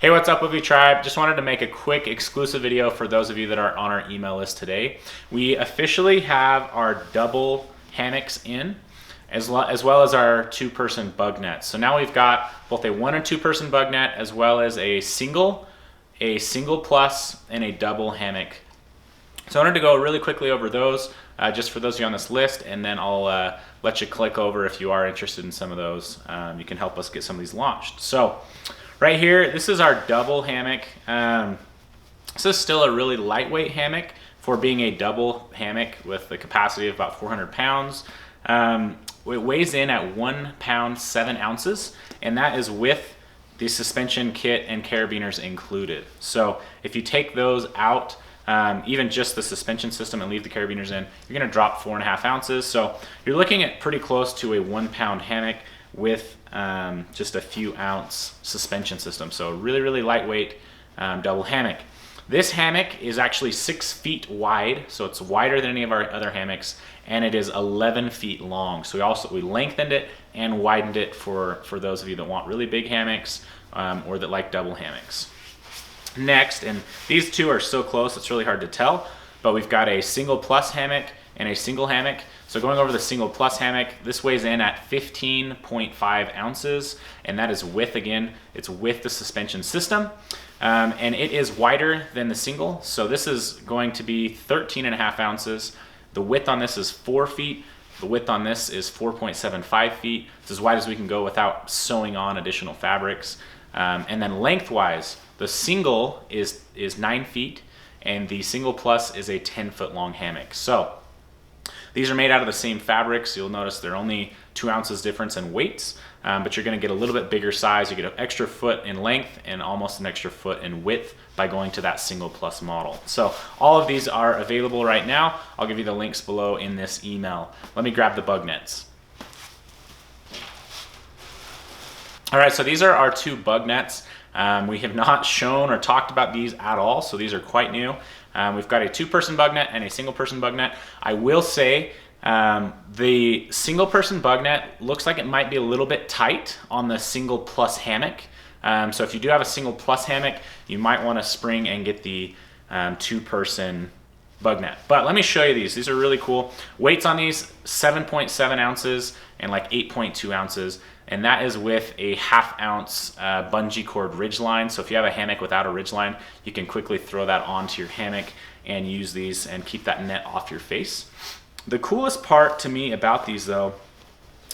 Hey, what's up, Woofy Tribe? Just wanted to make a quick exclusive video for those of you that are on our email list today. We officially have our double hammocks in, as well as our two-person bug net. So now we've got both a one and two-person bug net, as well as a single plus, and a double hammock. So I wanted to go really quickly over those, just for those of you on this list, and then I'll let you click over if you are interested in some of those. You can help us get some of these launched. So right here, this is our double hammock. This is still a really lightweight hammock for being a double hammock with the capacity of about 400 pounds. It weighs in at 1 pound 7 ounces, and that is with the suspension kit and carabiners included. So if you take those out, even just the suspension system, and leave the carabiners in, you're gonna drop 4.5 ounces. So you're looking at pretty close to a 1 pound hammock with just a few ounce suspension system. So really lightweight double hammock. This hammock is actually 6 feet wide, so it's wider than any of our other hammocks, and it is 11 feet long. So we lengthened it and widened it for those of you that want really big hammocks or that like double hammocks. Next, and these two are so close it's really hard to tell, but we've got a single plus hammock and a single hammock. So going over the single plus hammock, this weighs in at 15.5 ounces, and that is with, again, it's with the suspension system. And it is wider than the single, so this is going to be 13.5 ounces. The width on this is 4 feet. The width on this is 4.75 feet. It's as wide as we can go without sewing on additional fabrics. And then lengthwise, the single is 9 feet, and the single plus is a 10-foot long hammock. So these are made out of the same fabrics. You'll notice they're only 2 ounces difference in weights, but you're gonna get a little bit bigger size. You get an extra foot in length and almost an extra foot in width by going to that single plus model. So all of these are available right now. I'll give you the links below in this email. Let me grab the bug nets. All right, so these are our two bug nets. We have not shown or talked about these at all, so these are quite new. We've got a two-person bug net and a single-person bug net. I will say the single-person bug net looks like it might be a little bit tight on the single plus hammock. So if you do have a single plus hammock, you might want to spring and get the two-person bug net. But let me show you these. These are really cool. Weights on these, 7.7 ounces and like 8.2 ounces. And that is with a 1/2 ounce bungee cord ridge line. So if you have a hammock without a ridge line, you can quickly throw that onto your hammock and use these and keep that net off your face. The coolest part to me about these though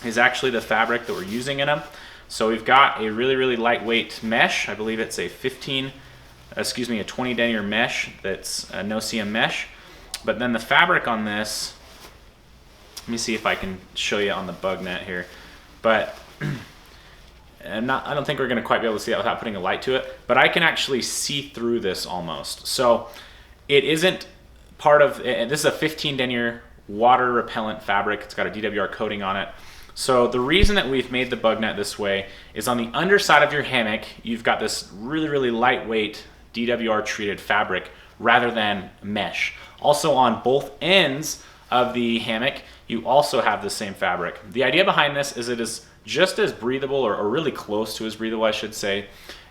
is actually the fabric that we're using in them. So we've got a really lightweight mesh. I believe it's a 20 denier mesh that's a no-seam mesh. But then the fabric on this, let me see if I can show you on the bug net here. But I don't think we're going to quite be able to see that without putting a light to it, but I can actually see through this almost. So it isn't part of, this is a 15 denier water repellent fabric. It's got a DWR coating on it. So the reason that we've made the bug net this way is on the underside of your hammock, you've got this really lightweight DWR treated fabric rather than mesh. Also on both ends of the hammock, you also have the same fabric. The idea behind this is it is just as breathable, or really close to as breathable, I should say,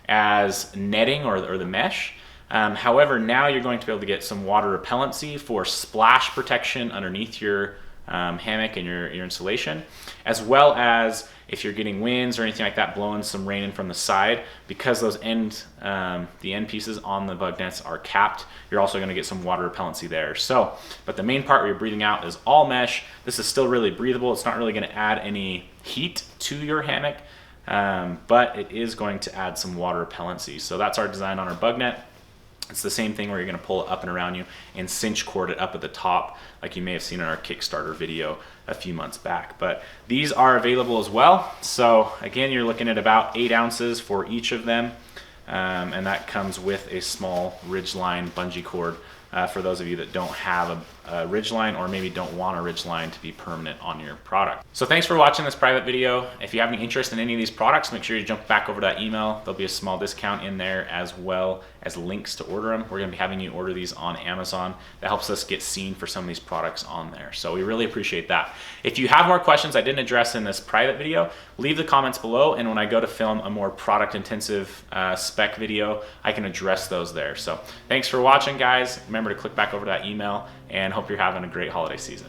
as netting or the mesh. However, now you're going to be able to get some water repellency for splash protection underneath your hammock and your insulation, as well as if you're getting winds or anything like that blowing some rain in from the side, because those the end pieces on the bug nets are capped, you're also going to get some water repellency there. So, but the main part where you're breathing out is all mesh. This is still really breathable. It's not really going to add any heat to your hammock, but it is going to add some water repellency. So that's our design on our bug net. It's the same thing where you're going to pull it up and around you and cinch cord it up at the top, like you may have seen in our Kickstarter video a few months back. But these are available as well. So again, you're looking at about 8 ounces for each of them, and that comes with a small ridgeline bungee cord for those of you that don't have a ridgeline or maybe don't want a ridgeline to be permanent on your product. So thanks for watching this private video. If you have any interest in any of these products, make sure you jump back over to that email. There'll be a small discount in there as well as links to order them. We're gonna be having you order these on Amazon. That helps us get seen for some of these products on there. So we really appreciate that. If you have more questions I didn't address in this private video, leave the comments below, and when I go to film a more product intensive spec video, I can address those there. So thanks for watching, guys. Remember to click back over to that email, and hope you're having a great holiday season.